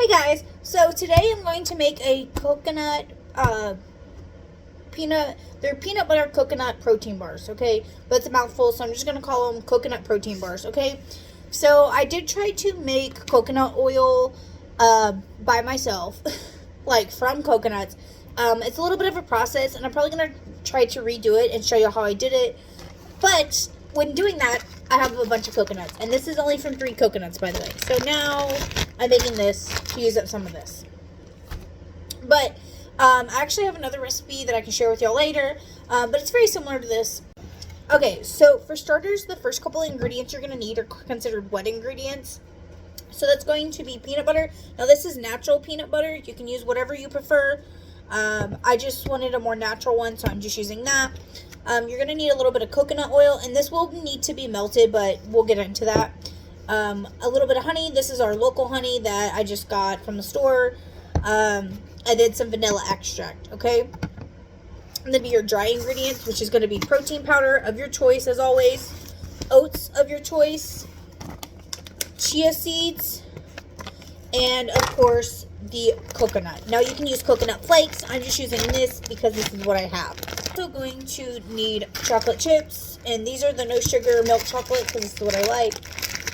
Hey guys, so today I'm going to make a coconut they're peanut butter coconut protein bars, okay? But it's a mouthful, so I'm just going to call them coconut protein bars, okay? So I did try to make coconut oil by myself, like from coconuts. It's a little bit of a process, and I'm probably going to try to redo it and show you how I did it. But when doing that, I have a bunch of coconuts, and this is only from 3 coconuts, by the way. So now I'm making this to use up some of this. But I actually have another recipe that I can share with y'all later, but it's very similar to this. Okay, so for starters, the first couple of ingredients you're going to need are considered wet ingredients. So that's going to be peanut butter. Now this is natural peanut butter. You can use whatever you prefer. I just wanted a more natural one, so I'm just using that. You're going to need a little bit of coconut oil, and this will need to be melted, but we'll get into that. A little bit of honey. This is our local honey that I just got from the store. I did some vanilla extract, okay? And then your dry ingredients, which is going to be protein powder of your choice, as always, oats of your choice, chia seeds, and, of course, the coconut. Now, you can use coconut flakes. I'm just using this because this is what I have. Also going to need chocolate chips, and these are the no sugar milk chocolate because this is what I like.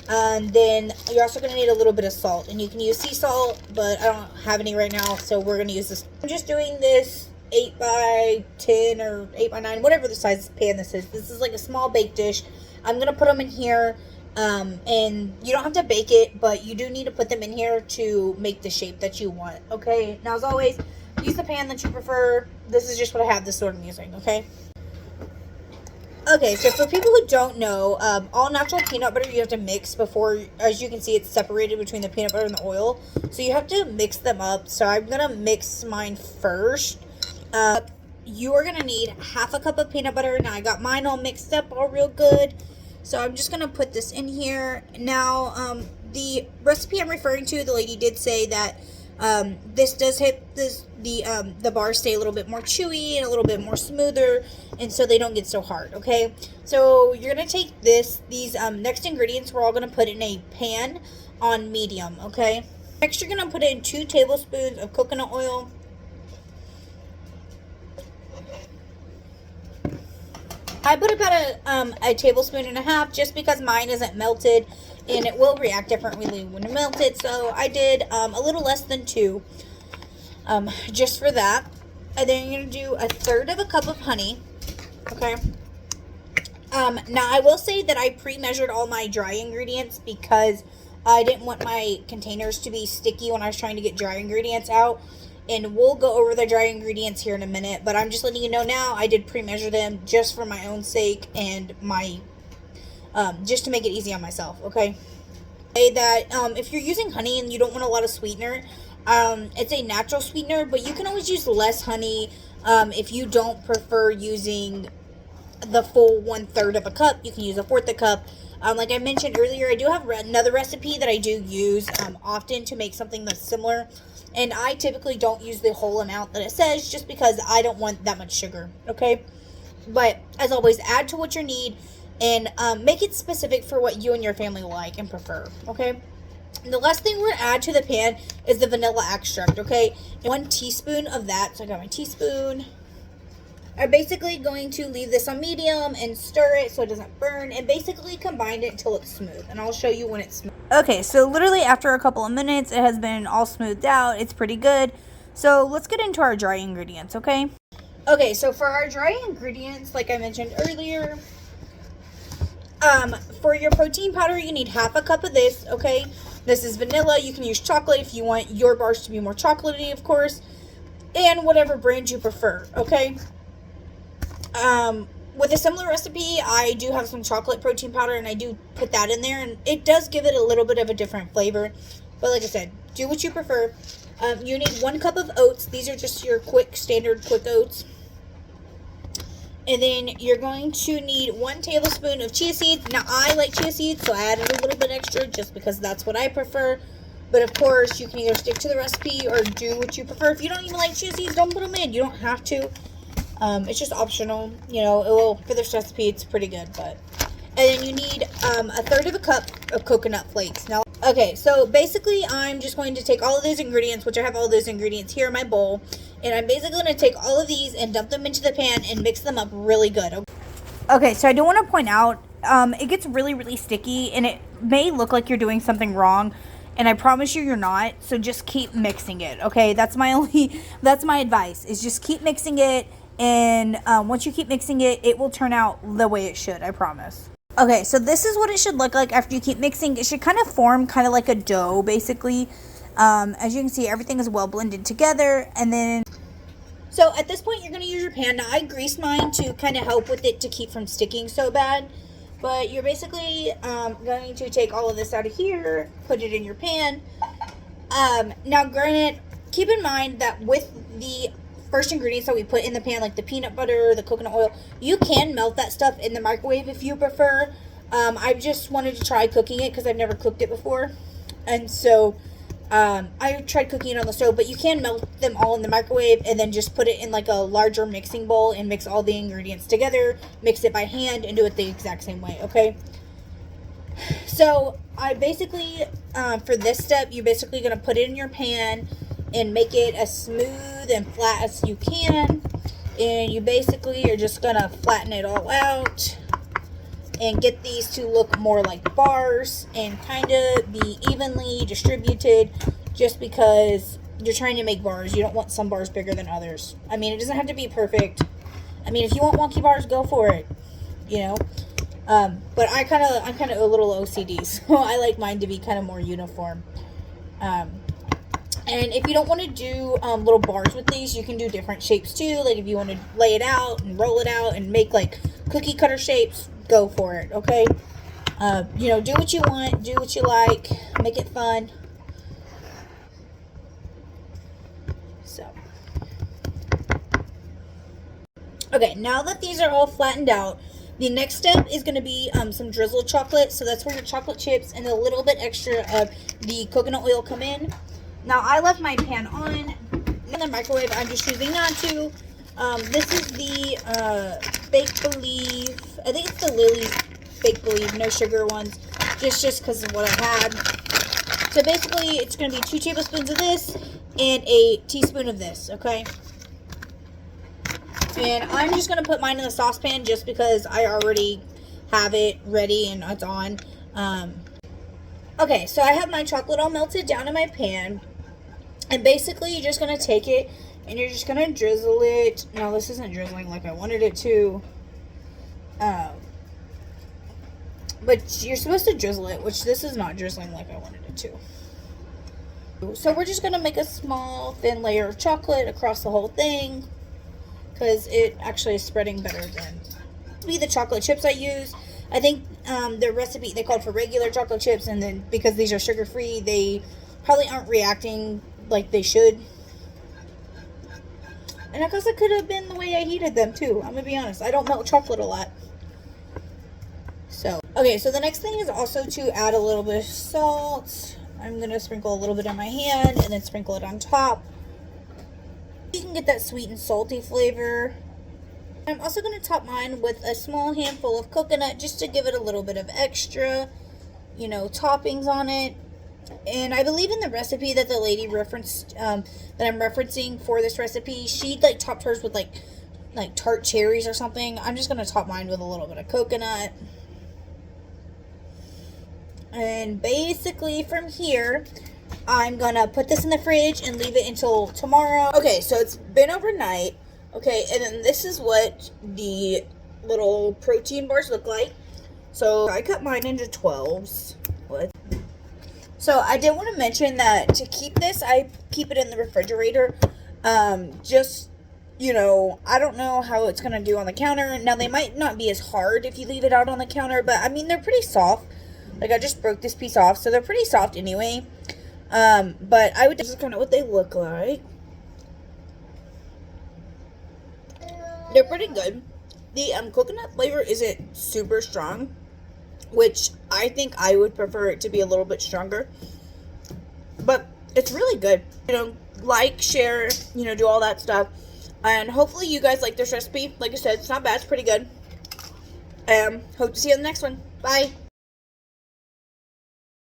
And then you're also going to need a little bit of salt, and you can use sea salt, but I don't have any right now, so we're going to use this. I'm just doing this 8 by 10 or 8 by 9, whatever the size pan this is. This is like a small bake dish. I'm going to put them in here, and you don't have to bake it, but you do need to put them in here to make the shape that you want, okay? Now, as always, use the pan that you prefer. This is just what I have this sort of using, okay? Okay, so for people who don't know, all natural peanut butter you have to mix before, as you can see, it's separated between the peanut butter and the oil. So you have to mix them up. So I'm going to mix mine first. You are going to need half a cup of peanut butter. Now I got mine all mixed up all real good. So I'm just going to put this in here. Now, the recipe I'm referring to, the lady did say that this does hit the bars stay a little bit more chewy and a little bit more smoother, and so they don't get so hard, okay? So you're going to take these next ingredients we're all going to put in a pan on medium, okay? Next, you're going to put in 2 tablespoons of coconut oil. I put about a tablespoon and a half just because mine isn't melted, and it will react differently when melted. So I did a little less than 2, just for that. And then you're going to do 1/3 of a cup of honey, okay? Now I will say that I pre-measured all my dry ingredients because I didn't want my containers to be sticky when I was trying to get dry ingredients out. And we'll go over the dry ingredients here in a minute, but I'm just letting you know now I did pre-measure them just for my own sake and my just to make it easy on myself, okay? That if you're using honey and you don't want a lot of sweetener, it's a natural sweetener, but you can always use less honey if you don't prefer using the full 1/3 of a cup. You can use 1/4 a cup. Like I mentioned earlier, I do have another recipe that I do use often to make something that's similar. And I typically don't use the whole amount that it says just because I don't want that much sugar, okay? But as always, add to what you need and make it specific for what you and your family like and prefer, okay? And the last thing we're going to add to the pan is the vanilla extract, okay? And 1 teaspoon of that. So I got my teaspoon. I'm basically going to leave this on medium and stir it so it doesn't burn and basically combine it until it's smooth. And I'll show you when it's smooth. Okay, so literally after a couple of minutes, it has been all smoothed out. It's pretty good. So let's get into our dry ingredients, okay? Okay, so for our dry ingredients, like I mentioned earlier, for your protein powder, you need half a cup of this, okay? This is vanilla. You can use chocolate if you want your bars to be more chocolatey, of course. And whatever brand you prefer, okay? With a similar recipe, I do have some chocolate protein powder, and I do put that in there, and it does give it a little bit of a different flavor. But like I said, do what you prefer. You need 1 cup of oats. These are just your standard quick oats. And then you're going to need 1 tablespoon of chia seeds. Now, I like chia seeds, so I added a little bit extra just because that's what I prefer. But of course, you can either stick to the recipe or do what you prefer. If you don't even like chia seeds, don't put them in. You don't have to. It's just optional, you know. It will, for this recipe, it's pretty good. But and then you need 1/3 of a cup of coconut flakes. Now, Okay, so basically I'm just going to take all of those ingredients, which I have all those ingredients here in my bowl, and I'm basically going to take all of these and dump them into the pan and mix them up really good. Okay, so I do want to point out, it gets really, really sticky, and it may look like you're doing something wrong, and I promise you're not, so just keep mixing it, okay? That's my advice, is just keep mixing it, and once you keep mixing it, it will turn out the way it should, I promise. Okay, so this is what it should look like after you keep mixing. It should kind of form kind of like a dough, basically. As you can see, everything is well blended together. And then, so at this point, you're going to use your pan. Now, I greased mine to kind of help with it to keep from sticking so bad. But you're basically going to take all of this out of here, put it in your pan. Now, granted, keep in mind that with the first ingredients that we put in the pan, like the peanut butter, the coconut oil, you can melt that stuff in the microwave if you prefer. I just wanted to try cooking it because I've never cooked it before, and so I tried cooking it on the stove. But you can melt them all in the microwave and then just put it in like a larger mixing bowl and mix all the ingredients together, mix it by hand, and do it the exact same way. Okay, so I basically for this step, you're basically going to put it in your pan and make it as smooth and flat as you can. And you basically are just gonna flatten it all out and get these to look more like bars and kind of be evenly distributed, just because you're trying to make bars. You don't want some bars bigger than others. I mean, it doesn't have to be perfect. I mean, if you want wonky bars, go for it, you know. But I'm kind of a little OCD, so I like mine to be kind of more uniform. And if you don't want to do little bars with these, you can do different shapes too. Like if you want to lay it out and roll it out and make like cookie cutter shapes, go for it, okay? You know, do what you want, do what you like, make it fun. So, okay, now that these are all flattened out, the next step is going to be some drizzled chocolate. So that's where your chocolate chips and a little bit extra of the coconut oil come in. Now, I left my pan on in the microwave. I'm just choosing not to. This is the Bake Believe. I think it's the Lily's Bake Believe, no sugar ones. Just because of what I had. So basically, it's going to be 2 tablespoons of this and a teaspoon of this, okay? And I'm just going to put mine in the saucepan just because I already have it ready and it's on. Okay, so I have my chocolate all melted down in my pan. And basically, you're just going to take it and you're just going to drizzle it. No, this isn't drizzling like I wanted it to. But you're supposed to drizzle it, which this is not drizzling like I wanted it to. So we're just going to make a small, thin layer of chocolate across the whole thing, because it actually is spreading better than the chocolate chips I use. I think the recipe, they called for regular chocolate chips, and then because these are sugar-free, they probably aren't reacting like they should. And I guess it could have been the way I heated them too. I'm gonna be honest, I don't melt chocolate a lot. So, okay, so the next thing is also to add a little bit of salt. I'm gonna sprinkle a little bit on my hand and then sprinkle it on top. You can get that sweet and salty flavor. I'm also going to top mine with a small handful of coconut just to give it a little bit of extra, you know, toppings on it. And I believe in the recipe that the lady referenced, that I'm referencing for this recipe, she like topped hers with like tart cherries or something. I'm just going to top mine with a little bit of coconut. And basically from here, I'm going to put this in the fridge and leave it until tomorrow. Okay, so it's been overnight. Okay, and then this is what the little protein bars look like. So I cut mine into 12s. What? So I did want to mention that to keep this, I keep it in the refrigerator. Just, you know, I don't know how it's going to do on the counter. Now, they might not be as hard if you leave it out on the counter, but I mean, they're pretty soft. Like, I just broke this piece off, so they're pretty soft anyway. But I would, this is kind of what they look like. They're pretty good. The coconut flavor isn't super strong, which I think I would prefer it to be a little bit stronger. But it's really good. You know, like, share, you know, do all that stuff. And hopefully you guys like this recipe. Like I said, it's not bad. It's pretty good. Hope to see you in the next one. Bye.